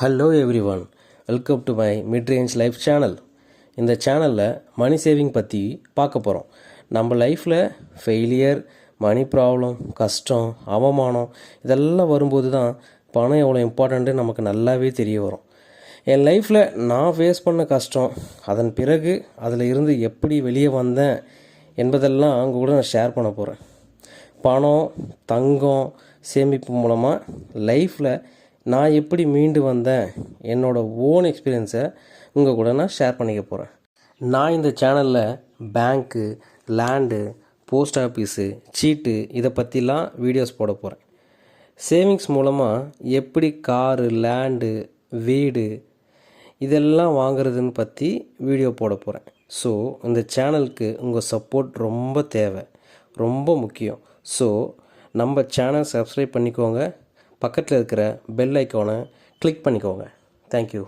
Hello every one, welcome to my mid range life channel. இந்த சேனலில் மணி saving பற்றி பார்க்க போகிறோம். நம்ம லைஃப்பில் ஃபெயிலியர், மணி ப்ராப்ளம், கஷ்டம், அவமானம் இதெல்லாம் வரும்போது தான் பணம் எவ்வளோ இம்பார்ட்டண்ட்டு நமக்கு நல்லாவே தெரிய வரும். என் லைஃப்பில் நான் ஃபேஸ் பண்ண கஷ்டம், அதன் பிறகு அதில் இருந்து எப்படி வெளியே வந்தேன் என்பதெல்லாம் அவங்க கூட நான் ஷேர் பண்ண போகிறேன். பணம், தங்கம் சேமிப்பு மூலமாக லைஃப்பில் நான் எப்படி மீண்டு வந்தேன், என்னோடய ஓன் எக்ஸ்பீரியன்ஸை உங்கள் கூட நான் ஷேர் பண்ணிக்க போகிறேன். நான் இந்த சேனலில் பேங்க்கு, லேண்டு, போஸ்ட் ஆஃபீஸு, சீட்டு இதை பற்றிலாம் வீடியோஸ் போட போகிறேன். சேவிங்ஸ் மூலமாக எப்படி காரு, லேண்டு, வீடு இதெல்லாம் வாங்குறதுன்னு பற்றி வீடியோ போட போகிறேன். ஸோ இந்த சேனலுக்கு உங்கள் சப்போர்ட் ரொம்ப தேவை, ரொம்ப முக்கியம். ஸோ நம்ம சேனல் சப்ஸ்கிரைப் பண்ணிக்கோங்க, பக்கத்தில் இருக்கிற பெல் ஐக்கானை கிளிக் பண்ணிக்கோங்க. தேங்க்யூ.